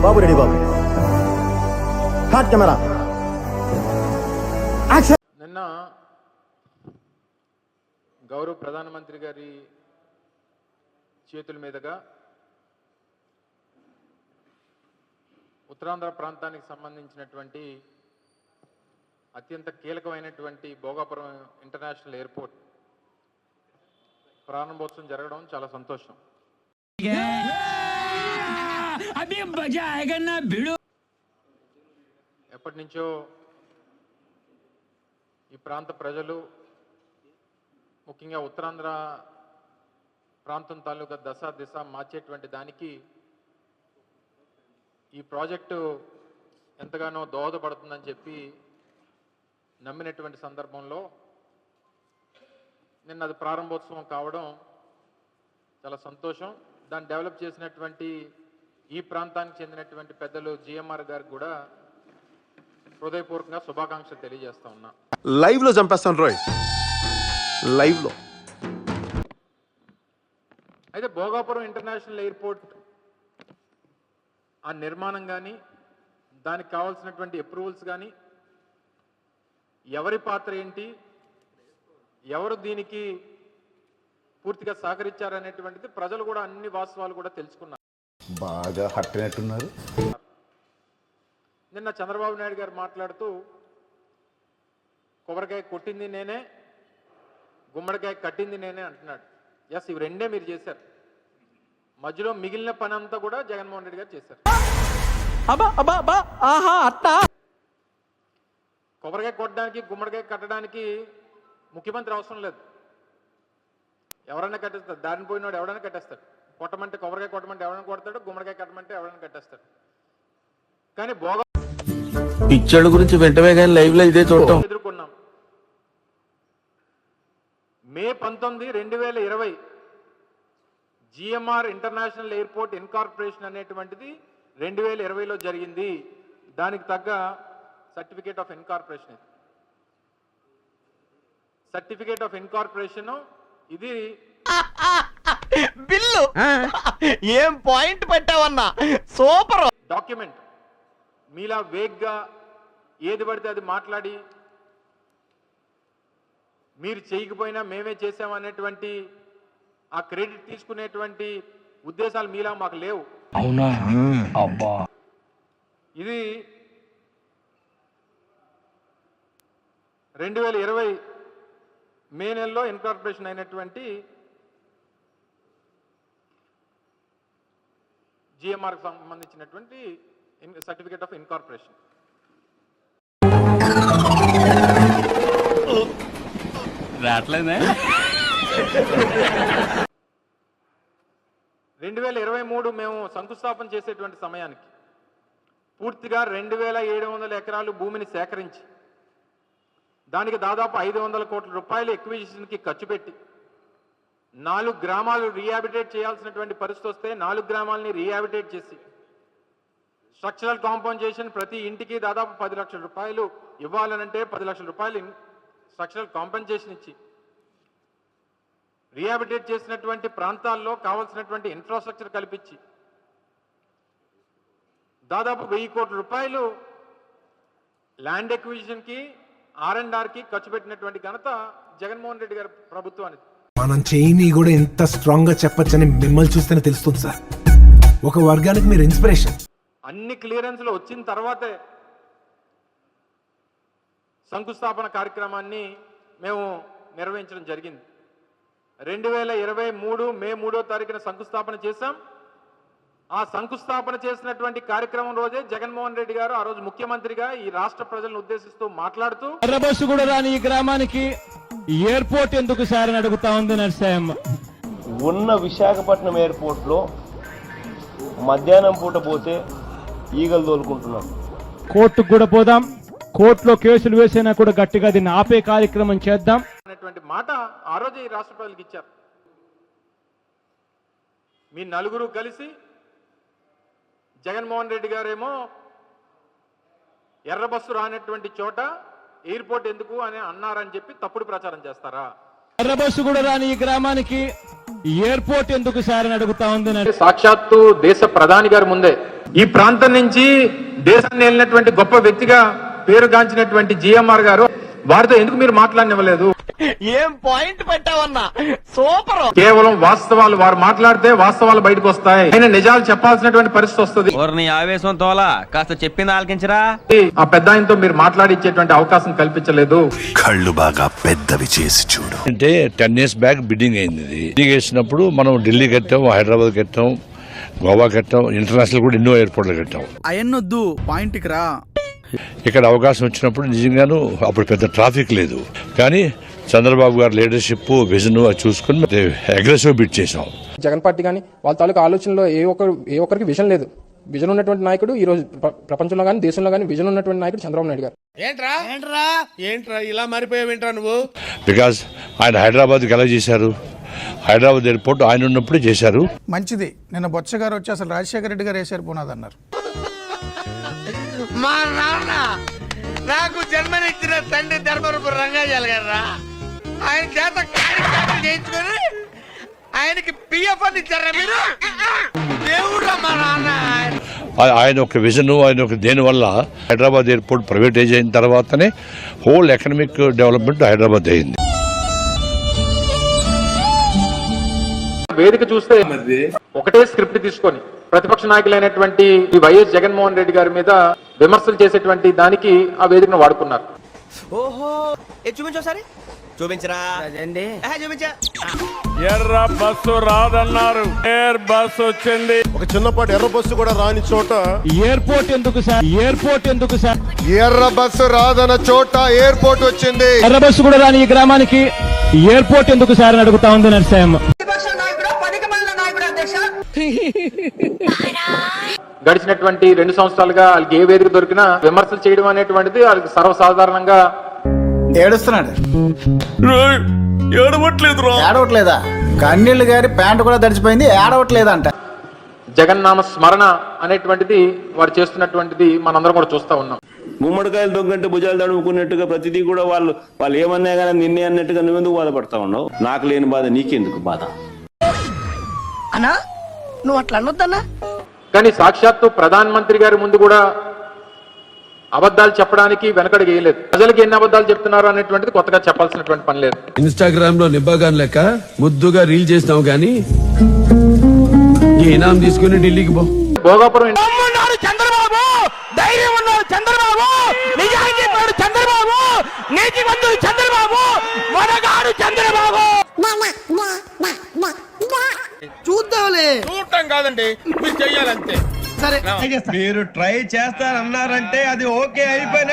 బాబు ready బాబు. Hot camera action. నిన్న గౌరవ ప్రధానమంత్రి గారి చేతుల మీదుగా ఉత్తరాంధ్ర ప్రాంతానికి సంబంధించినటువంటి అత్యంత కీలకమైనటువంటి భోగాపురం ఇంటర్నేషనల్ ఎయిర్పోర్ట్ ప్రారంభోత్సవం జరగడం చాలా సంతోషం. ఎప్పటి నుంచో ఈ ప్రాంత ప్రజలు ముఖ్యంగా ఉత్తరాంధ్ర ప్రాంతం తాలూకా దశ దిశ మార్చేటువంటి దానికి ఈ ప్రాజెక్టు ఎంతగానో దోహదపడుతుందని చెప్పి నమ్మినటువంటి సందర్భంలో నిన్న అది ప్రారంభోత్సవం కావడం చాలా సంతోషం. దాన్ని డెవలప్ చేసినటువంటి ఈ ప్రాంతానికి చెందినటువంటి పెద్దలు జిఎంఆర్ గారికి కూడా హృదయపూర్వకంగా శుభాకాంక్షలు తెలియజేస్తా ఉన్నా. లైవ్ లో చంపేస్తాను రోయ్, లైవ్ లో. అయితే భోగాపురం ఇంటర్నేషనల్ ఎయిర్పోర్ట్ ఆ నిర్మాణం కానీ దానికి కావాల్సినటువంటి అప్రూవల్స్ కానీ ఎవరి పాత్ర ఏంటి, ఎవరు దీనికి పూర్తిగా సహకరించారనేటువంటిది ప్రజలు కూడా అన్ని వాస్తవాలు కూడా తెలుసుకున్నారు. బాగా హట్టినట్టున్నారు. నిన్న చంద్రబాబు నాయుడు గారు మాట్లాడుతూ కొబ్బరికాయ కొట్టింది నేనే, గుమ్మడికాయ కట్టింది నేనే అంటున్నాడు. ఎస్, ఇవి రెండే మీరు చేశారు. మధ్యలో మిగిలిన పని అంతా కూడా జగన్మోహన్ రెడ్డి గారు చేశారు. కొబ్బరికాయ కొట్టడానికి గుమ్మడికాయ కట్టడానికి ముఖ్యమంత్రి అవసరం లేదు. ఎవరైనా కట్టేస్తాడు, దారిని పోయినాడు ఎవడైనా కట్టేస్తాడు. కొట్టమంటే కొబ్బరికాయ కొట్టమంటే ఎవరైనా కొడతాడు, గుమ్మడికాయ కట్టమంటే ఎవరైనా కట్టేస్తాడు. కానీ భోగా పిచ్చడు గురించి వెంటనే కానీ లైవ్ లో ఇదే చూడటం ఎదుర్కొన్నాం. మే 19, 2020 జిఎంఆర్ ఇంటర్నేషనల్ ఎయిర్పోర్ట్ ఇన్కార్పొరేషన్ అనేటువంటిది 2020లో జరిగింది. దానికి తగ్గ సర్టిఫికేట్ ఆఫ్ ఇన్కార్పొరేషన్ ఇది. సర్టిఫికేట్ ఆఫ్ ఇన్కార్పొరేషన్ ఇది బిల్లు. ఏం పాయింట్ పెట్టావన్నా, సూపర్ డాక్యుమెంట్. మీలా వేగ్గా ఏది పడితే అది మాట్లాడి మీరు చేయకపోయినా మేమే చేసామనేటువంటి ఆ క్రెడిట్ తీసుకునేటువంటి ఉద్దేశాలు మీలా మాకు లేవు. అవునా? అబ్బా, ఇది 2020 మే నెలలో ఇన్కార్పొరేషన్ అయినటువంటి జిఎంఆర్కి సంబంధించినటువంటి సర్టిఫికేట్ ఆఫ్ ఇన్కార్పొరేషన్. రావట్లేదే. 2023 మేము శంకుస్థాపన చేసేటువంటి సమయానికి పూర్తిగా 2700 ఎకరాలు భూమిని సేకరించి దానికి దాదాపు 500 కోట్ల రూపాయలు ఎక్విజిషన్కి ఖర్చు పెట్టి 4 గ్రామాలు రీహాబిటేట్ చేయాల్సినటువంటి పరిస్థితి వస్తే 4 గ్రామాలని రీహాబిటేట్ చేసి స్ట్రక్చరల్ కాంపన్సేషన్ ప్రతి ఇంటికి దాదాపు 10 లక్షల రూపాయలు ఇవ్వాలనంటే 10 లక్షల రూపాయలు స్ట్రక్చరల్ కాంపన్సేషన్ ఇచ్చి రీహాబిటేట్ చేసినటువంటి ప్రాంతాల్లో కావాల్సినటువంటి ఇన్ఫ్రాస్ట్రక్చర్ కల్పించి దాదాపు 1000 కోట్ల రూపాయలు ల్యాండ్ ఎక్విజిషన్కి R&Rకి ఖర్చు పెట్టినటువంటి ఘనత జగన్మోహన్ రెడ్డి గారి ప్రభుత్వానికి. మనం చేయని కూడా ఎంత స్ట్రాంగ్ గా చెప్పొచ్చని మిమ్మల్ని చూస్తేనే తెలుస్తుంది సార్. ఒక వర్గానికి మీరు ఇన్స్పిరేషన్. అన్ని క్లియరెన్స్లు వచ్చిన తర్వాతే శంకుస్థాపన కార్యక్రమాన్ని మేము నిర్వహించడం జరిగింది. 2023 మే 3వ తారీఖున శంకుస్థాపన చేశాం. ఆ శంకుస్థాపన చేసినటువంటి కార్యక్రమం రోజే జగన్మోహన్ రెడ్డి గారు ఆ రోజు ముఖ్యమంత్రిగా ఈ రాష్ట్ర ప్రజలను ఉద్దేశిస్తూ మాట్లాడుతూ ఎర్రబస్సు కూడా రాని ఈ గ్రామానికి ఎయిర్పోర్ట్ ఎందుకు సార్ అని అడుగుతా ఉంది నరసాయమ్మ. ఉన్న విశాఖపట్నం ఎయిర్పోర్ట్లో మధ్యాహ్నం పూట పోతే ఈగలు తోలుకుంటున్నాం. కోర్టుకు కూడా పోదాం, కోర్టులో కేసులు వేసినా కూడా గట్టిగా దీన్ని ఆపే కార్యక్రమం చేద్దాం అనేటువంటి మాట ఆ రోజు ఈ రాష్ట్ర ప్రజలకు ఇచ్చారు. మీ నలుగురు కలిసి జగన్మోహన్ రెడ్డి గారేమో ఎర్ర బస్సు రానటువంటి చోట ఎయిర్పోర్ట్ ఎందుకు అని అన్నారని చెప్పి తప్పుడు ప్రచారం చేస్తారా? ఎర్ర బస్సు కూడా రాని ఈ గ్రామానికి ఎయిర్పోర్ట్ ఎందుకు సార్ అని అడుగుతా ఉంది. సాక్షాత్తు దేశ ప్రధాని గారి ముందే ఈ ప్రాంతం నుంచి దేశాన్ని వెళ్ళినటువంటి గొప్ప వ్యక్తిగా పేరుగాంచినటువంటి జిఎంఆర్ గారు వారితో ఎందుకు మీరు మాట్లాడనివ్వలేదు? ఏం పాయింట్ పెట్టావన్నా, సూపర్. కేవలం వాస్తవాలు వారు మాట్లాడితే వాస్తవాలు బయటకు వస్తాయి. ఆయన నిజాలు చెప్పాల్సినటువంటి పరిస్థితి వస్తుంది. ఆవేశం తోలా కాస్త చెప్పింది ఆలకించరా. ఆ పెద్ద ఆయనతో మీరు మాట్లాడించేటువంటి అవకాశం కల్పించలేదు. కళ్ళు బాగా పెద్దవి చేసి చూడు. అంటే 10 years బ్యాక్ బిడ్డింగ్ అయింది. బిడ్డింగ్ వేసినప్పుడు మనం ఢిల్లీ కట్టాం, హైదరాబాద్ కట్టాం, గోవా కట్టాం, ఇంటర్నేషనల్ కూడా ఎన్నో ఎయిర్పోర్ట్లు కట్టాం. అయన్నొద్దు, పాయింట్కి రా. ఇక్కడ అవకాశం వచ్చినప్పుడు నిజంగాను అప్పుడు పెద్ద ట్రాఫిక్ లేదు, కానీ చంద్రబాబు గారి లీడర్షిప్ విజన్ అది చూసుకుని అగ్రెసివ్ బిడ్ చేసాం. జగన్ పార్టీ కానీ వాళ్ళ తాలూకు ఆలోచనలో ఏ ఒక్కరికి విజన్ లేదు. విజన్ ఉన్నటువంటి నాయకుడు ఈ రోజు ప్రపంచంలో కానీ దేశంలో కానీ విజన్ ఉన్నటువంటి నాయకుడు చంద్రబాబు నాయుడు గారు. ఏంట్రా ఇలా మారిపోయావేంట్రా నువ్వు? బికాజ్ ఆయన హైదరాబాద్కి ఎలా చేశారు, హైదరాబాద్ ఎయిర్పోర్ట్ ఆయన ఉన్నప్పుడే చేశారు. మంచిది. నిన్న బొత్స గారు వచ్చి అసలు రాజశేఖర రెడ్డి గారు వేసారు పోనాదన్నారు. మా నాన్న నాకు జన్మనిచ్చిన తండ్రి ధర్మరూపు రంగాజాల గారా, ఆయన చేత కార్యక్రమం చేయించుకొని ఆయనకి పిఎఫ్ అని ఇచ్చారా మీరు? దేవుడా మా నాన్న. ఆయన ఒక విజన్, ఆయన ఒక దేనివల్ల హైదరాబాద్ ఎయిర్పోర్ట్ ప్రైవేటైజ్ అయిన తర్వాతనే హోల్ ఎకనామిక్ డెవలప్మెంట్ హైదరాబాద్ అయింది. వేదిక చూస్తే ఒకటే స్క్రిప్ట్ తీసుకొని ప్రతిపక్ష నాయకులైనటువంటి వైఎస్ జగన్మోహన్ రెడ్డి గారి మీద విమర్శలు చేసేటువంటి దానికి ఆ వేదికను వాడుకున్నారు. ఓహో, చూపించోసారి చూపించరా. చూపించా. ఎర్ర బస్సు రాదన్నారు, ఎయిర్ బస్సు వచ్చింది. ఒక చిన్నపాటి ఎర్ర బస్సు కూడా రాని చోట ఎయిర్పోర్ట్ ఎందుకు సార్? ఎయిర్పోర్ట్ ఎందుకు సార్? ఎర్ర బస్సు రాదన్న చోట ఎయిర్పోర్ట్ వచ్చింది. ఎర్ర బస్సు కూడా రాని ఈ గ్రామానికి ఎయిర్పోర్ట్ ఎందుకు సార్ అని అడుగుతా ఉంది నరసింహ. గడిచినటువంటి 2 సంవత్సరాలుగా వాళ్ళకి ఏ వేదిక దొరికినా విమర్శలు చేయడం అనేటువంటిది వాళ్ళకి సర్వసాధారణంగా. ఏడుస్తున్నాడు. ఏడవట్లేదా? కన్నీళ్ళు గారి ప్యాంటు కూడా తడిచిపోయింది, ఏడవట్లేదంట. జగన్నామ స్మరణ అనేటువంటిది వారు చేస్తున్నటువంటిది మనందరం కూడా చూస్తా ఉన్నాం. గుమ్మడికాయలు దొంగంటే భుజాలు తడుముకున్నట్టుగా ప్రతిదీ కూడా వాళ్ళు ఏమన్నా కానీ నిన్నే అన్నట్టుగా నువ్వెందుకు బాధపడతా ఉన్నావు? నాకు లేని బాధ నీకెందుకు బాధ? అన్నా నువ్వు అట్లా అనొద్దన్నా. కానీ సాక్షాత్తు ప్రధాన మంత్రి గారి ముందు కూడా అబద్ధాలు చెప్పడానికి వెనకడుగు వేయలేదు. ప్రజలకు ఎన్ని అబద్ధాలు చెప్తున్నారు అనేటువంటిది కొత్తగా చెప్పాల్సినటువంటి పని లేదు. ఇన్స్టాగ్రామ్ లో నిబ్బాగాన్ లెక్క ముద్దుగా రీల్ చేసినావు గానీ ఈ ఇనాం తీసుకుని ఢిల్లీకి పో. భోగాపురం చంద్రబాబు ధైర్యం ఉన్నాడు, చంద్రబాబు నిజాయితీ పరుడు, చంద్రబాబు నీతివంతుడు, చంద్రబాబు మొదగాడు, చంద్రబాబు. చూద్దాంలే. చూడటం కాదండి, మీరు చెయ్యాలంతే. సరే, మీరు ట్రై చేస్తారన్నారంటే అది ఓకే అయిపోయిన